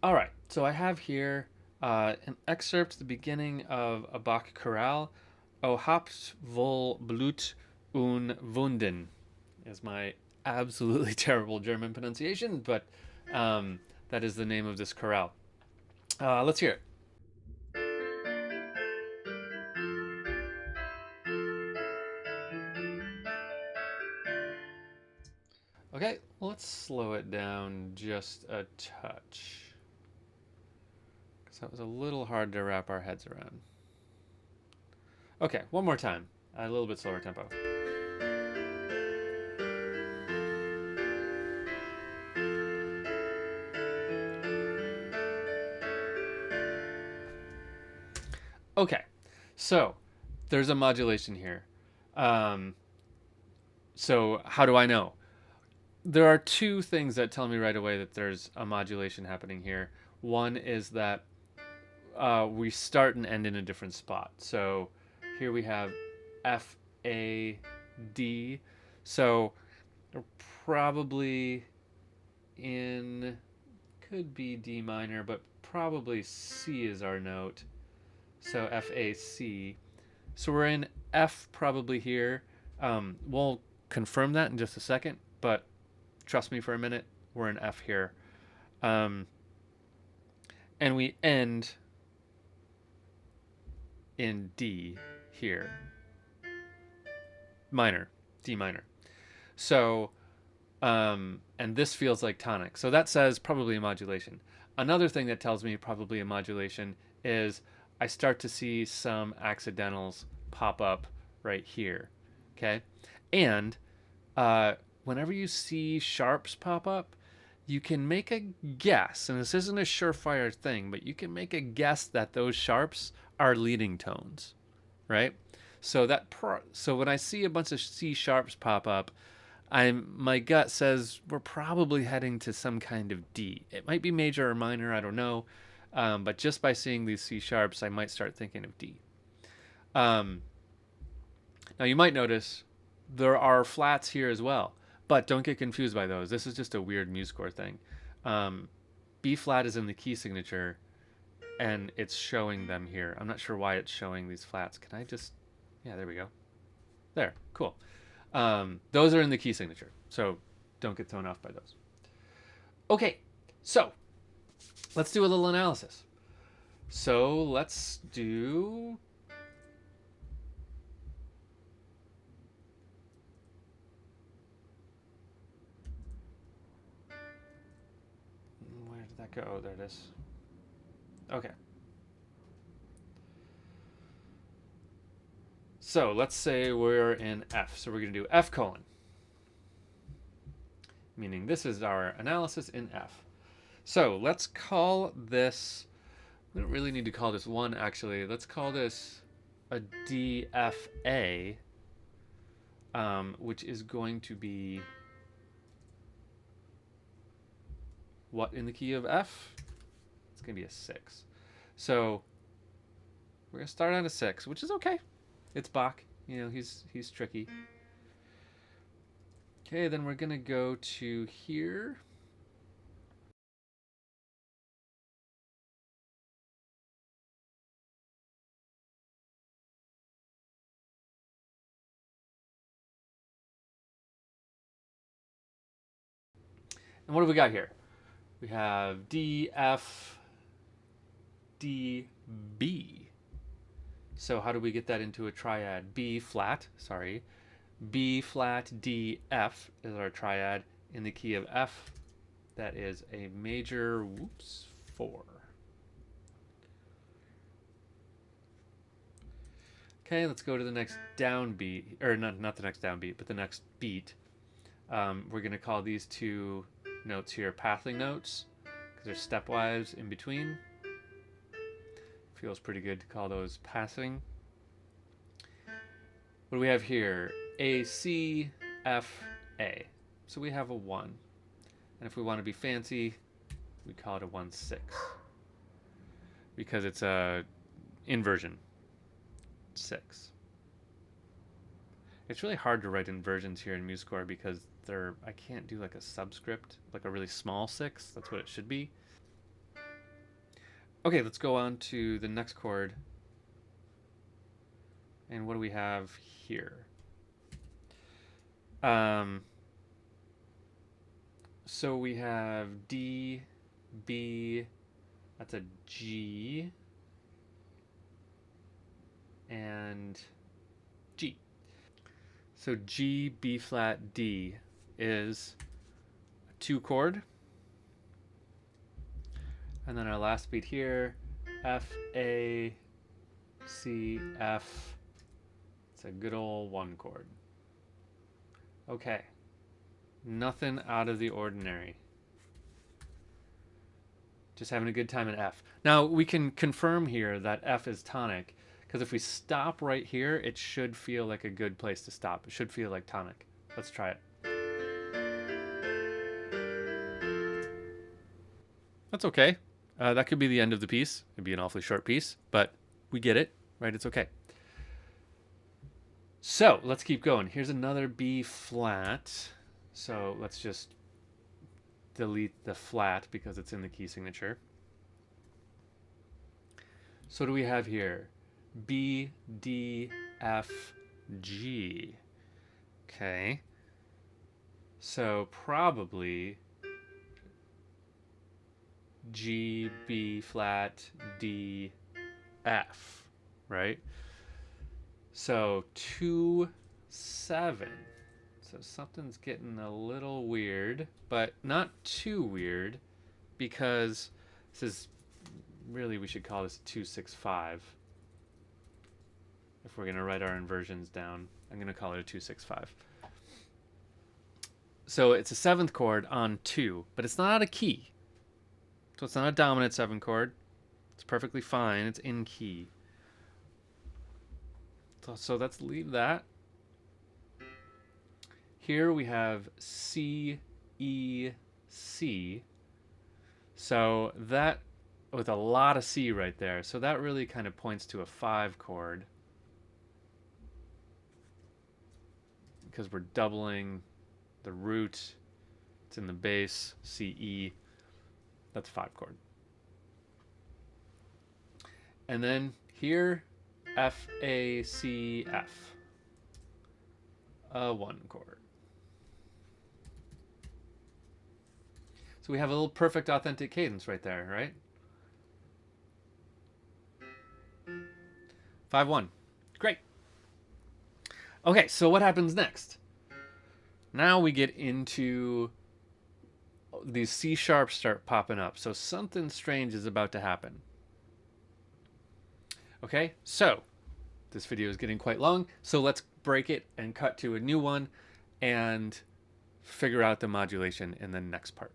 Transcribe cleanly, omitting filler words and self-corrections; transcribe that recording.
All right, so I have here an excerpt at the beginning of a Bach chorale. O Haupt, voll, Blut und Wunden is my absolutely terrible German pronunciation, but that is the name of this chorale. Let's hear it. Okay, let's slow it down just a touch, because that was a little hard to wrap our heads around. Okay, one more time, a little bit slower tempo. Okay, so there's a modulation here. Um, so how do I know? There are two things that tell me right away that there's a modulation happening here. One is that we start and end in a different spot. So here we have F, A, D. So we're probably in, could be D minor, but probably C is our note. So F, A, C. So we're in F probably here. We'll confirm that in just a second, but trust me for a minute, we're in F here. Um, and we end in D here. Minor, D minor. So, and this feels like tonic. So that says probably a modulation. Another thing that tells me probably a modulation is I start to see some accidentals pop up right here. Okay. And uh, whenever you see sharps pop up, you can make a guess, and this isn't a surefire thing, but you can make a guess that those sharps are leading tones, right? So when I see a bunch of C sharps pop up, my gut says we're probably heading to some kind of D. It might be major or minor, I don't know, but just by seeing these C sharps, I might start thinking of D. Um, Now you might notice there are flats here as well, but don't get confused by those. This is just a weird MuseScore thing. Um, B flat is in the key signature, and it's showing them here. I'm not sure why it's showing these flats. Can I just, yeah, there we go. There, cool. Those are in the key signature, so don't get thrown off by those. Okay, so let's do a little analysis. So let's do. Where did that go? Oh, there it is. Okay. So let's say we're in F. So we're going to do F colon, meaning this is our analysis in F. So let's call this, we don't really need to call this 1 actually. Let's call this a DFA, which is going to be what in the key of F? It's going to be a 6. So we're going to start on a 6, which is okay. It's Bach. You know, he's tricky. Okay, then we're going to go to here. And what do we got here? We have D, F, D, B. So how do we get that into a triad? B flat, sorry. B flat, D, F is our triad in the key of F. That is a major, 4. Okay, let's go to the next downbeat, or not the next downbeat, but the next beat. We're going to call these two notes here pathing notes because they're stepwise in between. Feels pretty good to call those passing. What do we have here? A, C, F, A. So we have a 1. And if we want to be fancy, we call it a 1-6 because it's a inversion 6. It's really hard to write inversions here in MuseScore because I can't do like a subscript, like a really small 6. That's what it should be. Okay, let's go on to the next chord. And what do we have here? So we have D, B, that's a G, and G. So G, B flat, D is a 2 chord. And then our last beat here, F, A, C, F. It's a good old 1 chord. Okay. Nothing out of the ordinary. Just having a good time in F. Now, we can confirm here that F is tonic, because if we stop right here, it should feel like a good place to stop. It should feel like tonic. Let's try it. That's okay. That could be the end of the piece. It'd be an awfully short piece, but we get it, right? It's okay. So let's keep going. Here's another B flat. So let's just delete the flat because it's in the key signature. So what do we have here? B, D, F, G. Okay. So probably G, B flat, D, F, right? So 2, 7. So something's getting a little weird, but not too weird, because this is really, we should call this 2, 6, 5. If we're going to write our inversions down, I'm going to call it a 2, 6, 5. So it's a 7th chord on 2, but it's not out of key. So it's not a dominant 7 chord. It's perfectly fine. It's in key. So let's leave that. Here we have C, E, C. So that, with a lot of C right there. So that really kind of points to a 5 chord, because we're doubling the root. It's in the bass, C, E. That's 5 chord. And then here, F, A, C, F. A 1 chord. So we have a little perfect authentic cadence right there, right? 5-1. Great. Okay, so what happens next? Now we get into these C sharps start popping up. So something strange is about to happen. Okay, so this video is getting quite long, so let's break it and cut to a new one and figure out the modulation in the next part.